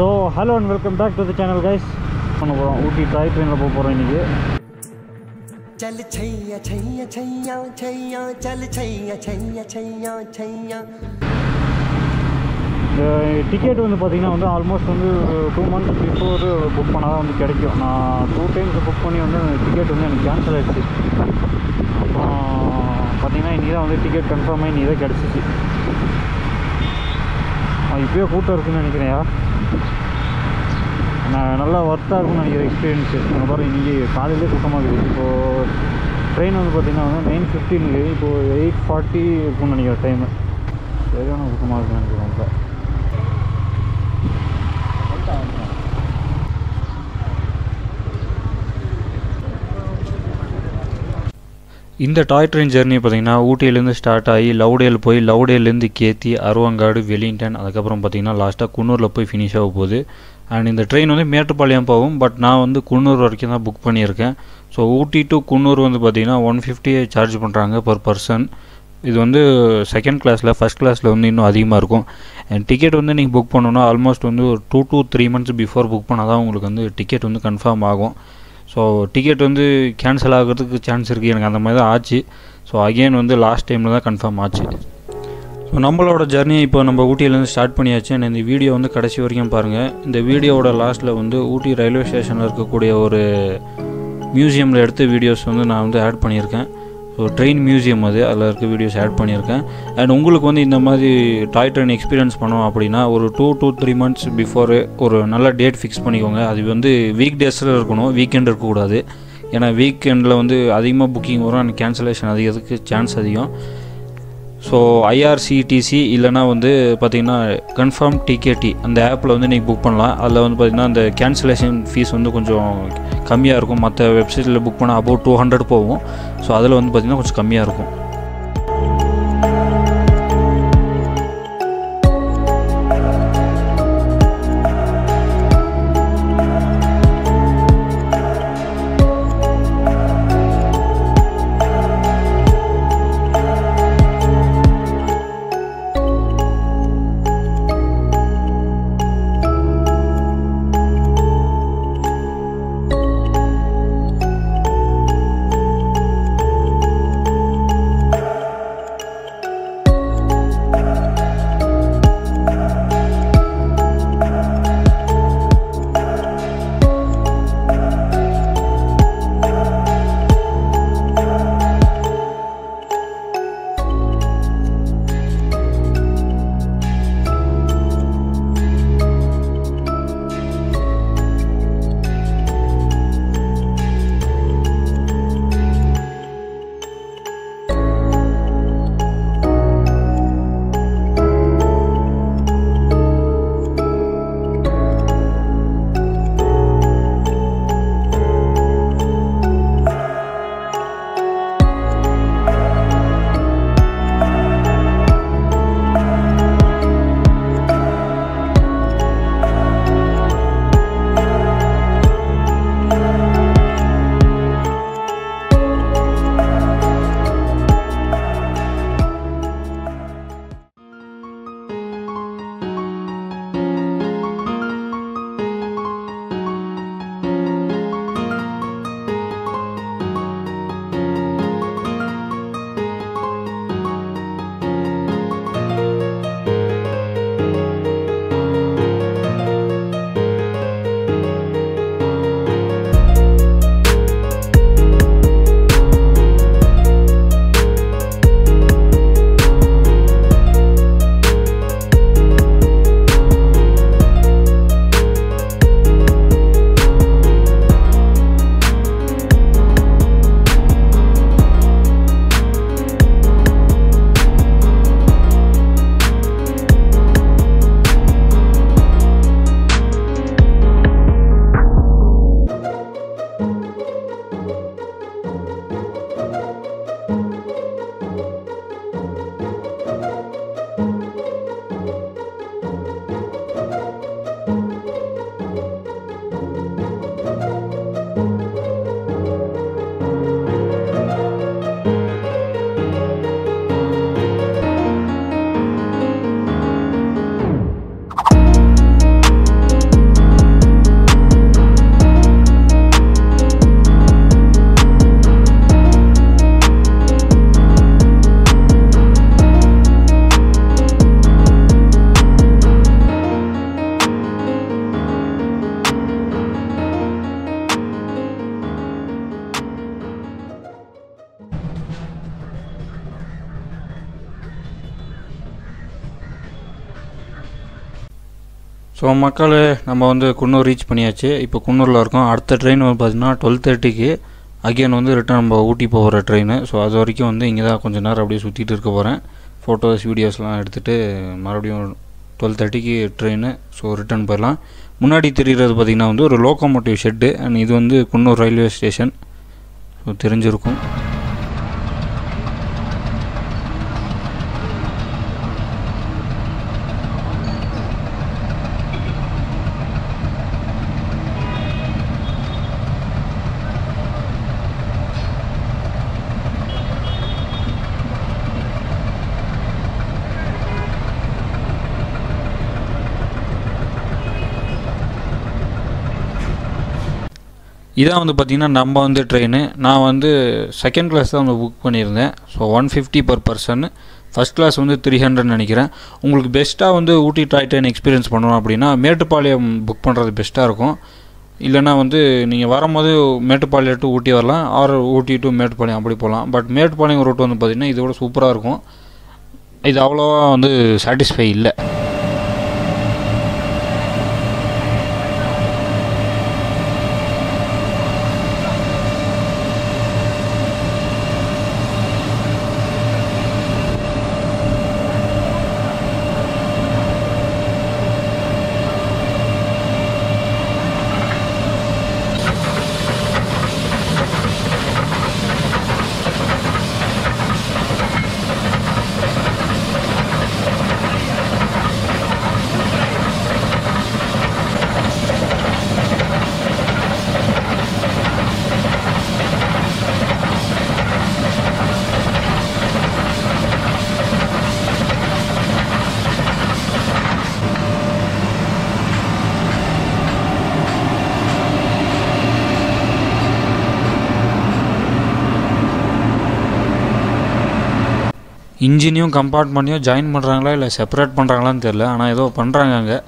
So hello and welcome back to the channel guys. Ooty toy train la poporom iniki. Chal chhaiya chhaiya chhaiya chhaiya chal chhaiya chhaiya chhaiya chhaiya. The ticket வந்து பாத்தீங்கன்னா வந்து almost வந்து 2 months before book பண்ணாதான் வந்து கிடைக்கும். நான் 2 times book பண்ணி வந்து டிக்கெட் வந்து எனக்கு கேன்சல் ஆயிடுச்சு. பார்த்தீங்கன்னா இன்றைக்கி தான் வந்து டிக்கெட் கன்ஃபார்ம் ஆகி இன்றைக்கி தான் கிடச்சிச்சு. இப்போயே கூட்டம் இருக்குதுன்னு நினைக்கிறேன்யா. நான் நல்லா ஒர்த்தாக இருக்குன்னு நினைக்கிறேன் எக்ஸ்பீரியன்ஸு. அங்கே பாருங்கள் இன்றைக்கி காலையிலே கூட்டமாக இருக்குது. இப்போது ட்ரெயின் வந்து பார்த்திங்கன்னா வந்து 9:15 இப்போது 8:40 இருக்குன்னு நினைக்கிறேன் டைமு. சரியான கூட்டமாக இருக்குன்னு நினைக்கிறேன். இப்போ இந்த டாய் ட்ரெயின் ஜெர்னி பார்த்திங்கன்னா ஊட்டியிலேருந்து ஸ்டார்ட் ஆகி லவ்டேல் போய் லவ்டேலேருந்து கேத்தி அருவங்காடு வெலிங்டன் அதுக்கப்புறம் பார்த்திங்கன்னா லாஸ்ட்டாக குன்னூரில் போய் ஃபினிஷ் ஆக போகுது. அண்ட் இந்த ட்ரெயின் வந்து மேட்டுப்பாளையம் போகும். பட் நான் வந்து குன்னூர் வரைக்கும் தான் புக் பண்ணியிருக்கேன். ஸோ ஊட்டி டு குன்னூர் வந்து பார்த்திங்கன்னா 150 சார்ஜ் பண்ணுறாங்க பர் பர்சன். இது வந்து செகண்ட் கிளாஸில், ஃபஸ்ட் கிளாஸில் வந்து இன்னும் அதிகமாக இருக்கும். அண்ட் டிக்கெட் வந்து நீங்கள் புக் பண்ணணுன்னா ஆல்மோஸ்ட் வந்து ஒரு 2 to 3 months பிஃபோர் புக் பண்ணால் தான் உங்களுக்கு வந்து டிக்கெட் வந்து கன்ஃபார்ம் ஆகும். ஸோ டிக்கெட் வந்து கேன்சல் ஆகிறதுக்கு சான்ஸ் இருக்குது. எனக்கு அந்த மாதிரி தான் ஆச்சு. ஸோ அகெயின் வந்து லாஸ்ட் டைமில் தான் கன்ஃபார்ம் ஆச்சு. ஸோ நம்மளோட ஜர்னி இப்போ நம்ம ஊட்டியிலேருந்து ஸ்டார்ட் பண்ணியாச்சு. அண்ட் இந்த வீடியோ வந்து கடைசி வரைக்கும் பாருங்கள். இந்த வீடியோவோட லாஸ்ட்டில் வந்து ஊட்டி ரயில்வே ஸ்டேஷனில் இருக்கக்கூடிய ஒரு மியூசியமில் எடுத்த வீடியோஸ் வந்து நான் வந்து ஆட் பண்ணியிருக்கேன். ஸோ ட்ரெயின் மியூசியம் அதில் இருக்க வீடியோஸ் ஆட் பண்ணியிருக்கேன். அண்ட் உங்களுக்கு வந்து இந்த மாதிரி டாய் ட்ரெயின் எக்ஸ்பீரியன்ஸ் பண்ணோம் அப்படின்னா ஒரு 2 to 3 months பிஃபோரு ஒரு நல்ல டேட் ஃபிக்ஸ் பண்ணிக்கோங்க. அது வந்து வீக் டேஸில் இருக்கணும், வீக்கெண்ட் இருக்கக்கூடாது. ஏன்னா வீக்கெண்டில் வந்து அதிகமாக புக்கிங் வரும் அண்ட் கேன்சலேஷன் அதிகத்துக்கு சான்ஸ் அதிகம். ஸோ ஐஆர்சிடிசி இல்லைனா வந்து பார்த்திங்கன்னா கன்ஃபார்ம் டிகேடி அந்த ஆப்பில் வந்து நீங்கள் புக் பண்ணலாம். அதில் வந்து பார்த்திங்கன்னா அந்த கேன்சலேஷன் ஃபீஸ் வந்து கொஞ்சம் கம்மியாக இருக்கும். மற்ற வெப்சைட்டில் புக் பண்ணால் அபவுட் 200 போகும். ஸோ அதில் வந்து பார்த்திங்கன்னா கொஞ்சம் கம்மியாக இருக்கும். ஸோ மக்கள் நம்ம வந்து குன்னூர் ரீச் பண்ணியாச்சு. இப்போ குன்னூரில் இருக்கோம். அடுத்த ட்ரெயின் வந்து பார்த்திங்கன்னா 12:30க்கு அகெயின் வந்து ரிட்டன் நம்ம ஊட்டி போகிற ட்ரெயின். ஸோ அது வரைக்கும் வந்து இங்கே தான் கொஞ்சம் நேரம் அப்படியே சுற்றிட்டு இருக்க போகிறேன். ஃபோட்டோஸ் வீடியோஸ்லாம் எடுத்துகிட்டு மறுபடியும் 12:30க்கு ட்ரெயின். ஸோ ரிட்டன் போயிடலாம். முன்னாடி தெரிகிறது பார்த்திங்கன்னா வந்து ஒரு லோக்கோமோட்டிவ் ஷெட்டு. அண்ட் இது வந்து குன்னூர் ரயில்வே ஸ்டேஷன். ஸோ தெரிஞ்சிருக்கும். இதான் வந்து பார்த்திங்கன்னா நம்ம வந்து ட்ரெயின். நான் வந்து செகண்ட் கிளாஸ் தான் வந்து புக் பண்ணியிருந்தேன். So 150 per person. First class வந்து 300 நினைக்கிறேன். உங்களுக்கு பெஸ்ட்டாக வந்து ஊட்டி டாய் ட்ரெயின் எக்ஸ்பீரியன்ஸ் பண்ணணும் அப்படின்னா மேட்டுப்பாளையம் புக் பண்ணுறது பெஸ்ட்டாக இருக்கும். இல்லைனா வந்து நீங்கள் வரும்போது மேட்டுப்பாளையம் டு ஊட்டி வரலாம், ஆர் ஊட்டி டு மேட்டுப்பாளையம் அப்படி போகலாம். பட் மேட்டுப்பாளையம் ரூட் வந்து பார்த்திங்கன்னா இதோட சூப்பராக இருக்கும். இது அவ்வளோவா வந்து சாட்டிஸ்ஃபை இல்லை. இன்ஜினையும் கம்பார்ட்மெண்ட்டையும் ஜாயின் பண்ணுறாங்களா இல்லை செப்பரேட் பண்ணுறாங்களான்னு தெரில. ஆனால் ஏதோ பண்ணுறாங்க அங்கே.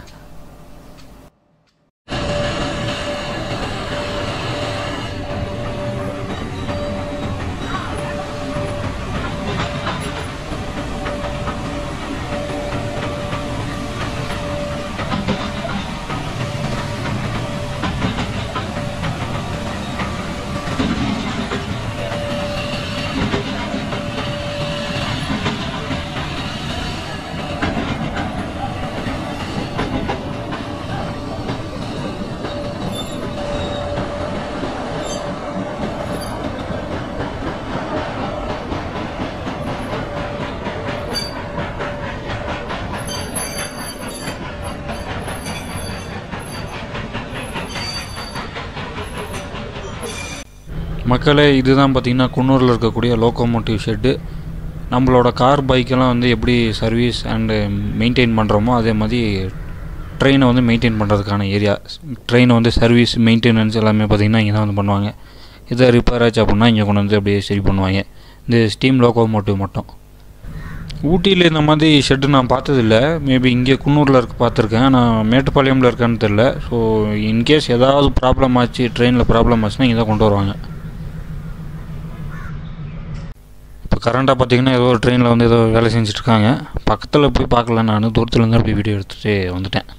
மக்களே இதுதான் பார்த்திங்கன்னா குன்னூரில் இருக்கக்கூடிய லோக்கோமோட்டிவ் ஷெட்டு. நம்மளோட கார் பைக்கெல்லாம் வந்து எப்படி சர்வீஸ் அண்டு மெயின்டைன் பண்ணுறோமோ அதே மாதிரி ட்ரெயினை வந்து மெயின்டைன் பண்ணுறதுக்கான ஏரியா. ட்ரெயினை வந்து சர்வீஸ் மெயின்டெனன்ஸ் எல்லாமே பார்த்திங்கன்னா இங்கே தான் வந்து பண்ணுவாங்க. இதை ரிப்பேர் ஆச்சு அப்படின்னா இங்கே கொண்டு வந்து அப்படியே சரி பண்ணுவாங்க. இந்த ஸ்டீம் லோக்கோமோட்டிவ் மட்டும். ஊட்டியில் இந்த மாதிரி ஷெட்டு நான் பார்த்ததில்ல. மேபி இங்கே குன்னூரில் பார்த்துருக்கேன். நான் மேட்டுப்பாளையமில் இருக்கான்னு தெரில. ஸோ இன்கேஸ் ஏதாவது ப்ராப்ளம் ஆச்சு, ட்ரெயினில் ப்ராப்ளம் ஆச்சுன்னா இங்கே தான் கொண்டு வருவாங்க. இப்போ கரண்ட்டாக பார்த்திங்கன்னா ஏதோ ஒரு ட்ரெயினில் வந்து ஏதோ வேலை செஞ்சுட்ருக்காங்க. பக்கத்தில் போய் பார்க்கல, நான் தூரத்துலேருந்து அப்படி வீடியோ எடுத்துகிட்டு வந்துட்டேன்.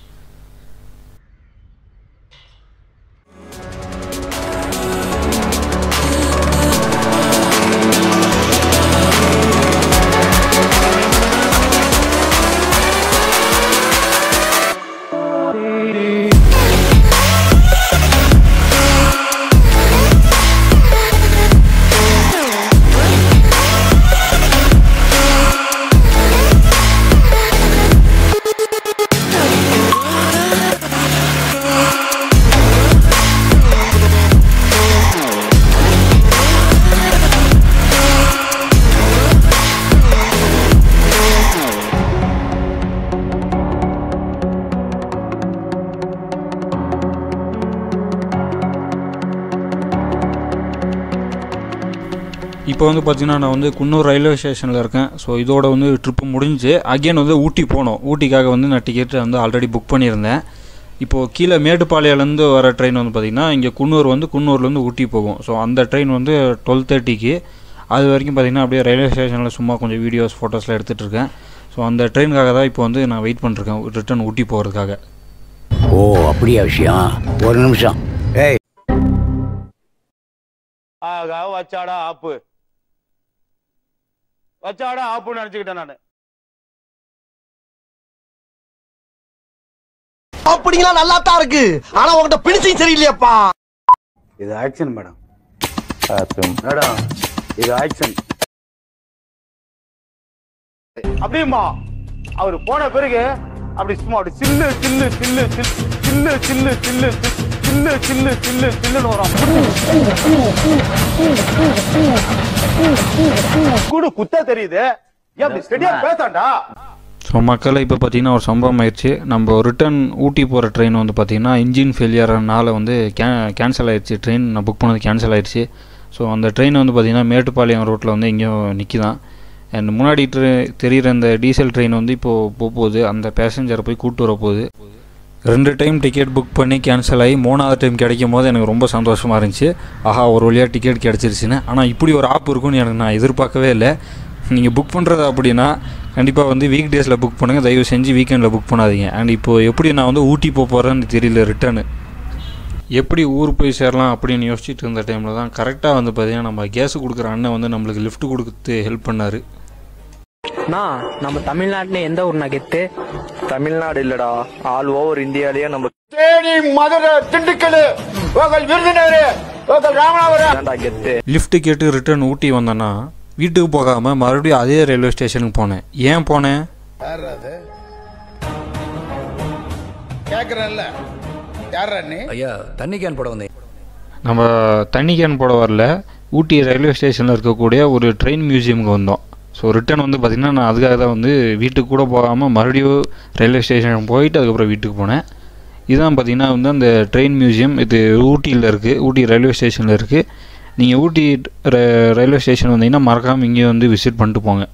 இப்போ வந்து பார்த்திங்கன்னா நான் வந்து குன்னூர் ரயில்வே ஸ்டேஷனில் இருக்கேன். ஸோ இதோட வந்து ட்ரிப்பு முடிஞ்சு அகெயின் வந்து ஊட்டி போனோம். ஊட்டிக்காக வந்து நான் டிக்கெட் வந்து ஆல்ரெடி புக் பண்ணியிருந்தேன். இப்போது கீழே மேட்டுப்பாளையம்லேருந்து வர ட்ரெயின் வந்து பார்த்திங்கன்னா இங்கே குன்னூர் வந்து குன்னூர்லேருந்து ஊட்டி போகும். ஸோ அந்த ட்ரெயின் வந்து 12:30க்கு. அது வரைக்கும் பார்த்திங்கன்னா அப்படியே ரயில்வே ஸ்டேஷனில் சும்மா கொஞ்சம் வீடியோஸ் ஃபோட்டோஸ்லாம் எடுத்துகிட்டு இருக்கேன். ஸோ அந்த ட்ரெயினுக்காக தான் இப்போ வந்து நான் வெயிட் பண்ணிருக்கேன் ரிட்டன் ஊட்டி போகிறதுக்காக. ஓ அப்படியா விஷயம்? ஒரு நிமிஷம். ஏய் ஆகா வச்சாடா ஆப்பு ஆப்புன்னு நினைச்சுக்கிட்டேன் நானு. அப்படிங்களா நல்லா தான் இருக்கு. ஆனா உங்ககிட்ட பிடிச்சும் சரியில்லையாப்பா. இது ஆக்ஷன் மேடம். மேடம் இது ஆக்ஷன். அப்படியுமா அவரு போன பிறகு அப்படி சும்மா அப்படி சில்லு சில்லு சில்லு சில்லு சில்லு சில்லு சில்லு சில்லு சில்லு சில்லுன்னு வரும். கூட குத்தா தெரியுது. ஏன் அப்படி ஸ்டெடியா பேசாண்டா? ஸோ மக்களை இப்போ பார்த்தீங்கன்னா ஒரு சம்பவம் ஆயிடுச்சு. நம்ம ரிட்டர்ன் ஊட்டி போகிற ட்ரெயின் வந்து பார்த்திங்கன்னா இன்ஜின் ஃபெயிலியர்னால வந்து கேன்சல் ஆயிடுச்சு. ட்ரெயின் நான் புக் பண்ணது கேன்சல் ஆயிடுச்சு. ஸோ அந்த ட்ரெயின் வந்து பார்த்திங்கன்னா மேட்டுப்பாளையம் ரோட்டில் வந்து எங்கேயும் நிற்கிதான். அண்ட் முன்னாடி தெரிகிற இந்த டீசல் ட்ரெயின் வந்து இப்போது போகுது. அந்த பேசஞ்சரை போய் கூப்பிட்டு வர போகுது. 2 டைம் டிக்கெட் புக் பண்ணி கேன்சல் ஆகி 3வது டைம் கிடைக்கும் போது எனக்கு ரொம்ப சந்தோஷமாக இருந்துச்சு. ஆஹா ஒரு வழியாக டிக்கெட் கிடச்சிருச்சுன்னு. ஆனால் இப்படி ஒரு ஆப் இருக்குன்னு எனக்கு நான் எதிர்பார்க்கவே இல்லை. நீங்கள் புக் பண்ணுறது அப்படின்னா கண்டிப்பாக வந்து வீக் டேஸில் புக் பண்ணுங்கள், தயவு செஞ்சு வீக்கெண்டில் புக் பண்ணாதீங்க. அண்ட் இப்போது எப்படி நான் வந்து ஊட்டி போகிறேன்னு தெரியல. ரிட்டர்னு எப்படி ஊர் போய் சேரலாம் அப்படின்னு யோசிச்சுட்டு இருந்த டைமில் தான் கரெக்டாக வந்து பார்த்திங்கன்னா நம்ம கேஸு கொடுக்குற அண்ணன் வந்து நம்மளுக்கு லிஃப்ட் கொடுத்து ஹெல்ப் பண்ணார். நம்ம தமிழ்நாட்டுல எந்த ஊர்னா கெத்து? தமிழ்நாடு இல்லடா, ஆல் ஓவர் இந்தியாலயே நம்ம தேனி, மதுரை, திண்டுக்கல், விருதுநகர், ராமநாதபுரம் கெத்து. லிஃப்ட் கேட்டு ரிட்டர்ன் ஊட்டி வந்தேன்னா வீட்டுக்கு போகாமல் மறுபடியும் அதே ரயில்வே ஸ்டேஷனுக்கு போனேன். ஏன் போனேன்? ஐயா தண்ணி கேன் போட வந்தேன். நம்ம தண்ணி கேன் போட வரல, ஊட்டி ரயில்வே ஸ்டேஷனில் இருக்கக்கூடிய ஒரு ட்ரெயின் மியூசியமுக்கு வந்தோம். ஸோ ரிட்டர்ன் வந்து பார்த்திங்கன்னா நான் அதுக்காக தான் வந்து வீட்டுக்கு கூட போகாமல் மறுபடியும் ரயில்வே ஸ்டேஷன் போயிட்டு அதுக்கப்புறம் வீட்டுக்கு போனேன். இதுதான் பார்த்திங்கன்னா வந்து அந்த ட்ரெயின் மியூசியம். இது ஊட்டியில் இருக்குது, ஊட்டி ரயில்வே ஸ்டேஷனில் இருக்குது. நீங்கள் ஊட்டி ரயில்வே ஸ்டேஷன் வந்தீங்கன்னா மறக்காமல் இங்கேயும் வந்து விசிட் பண்ணிட்டு போங்க.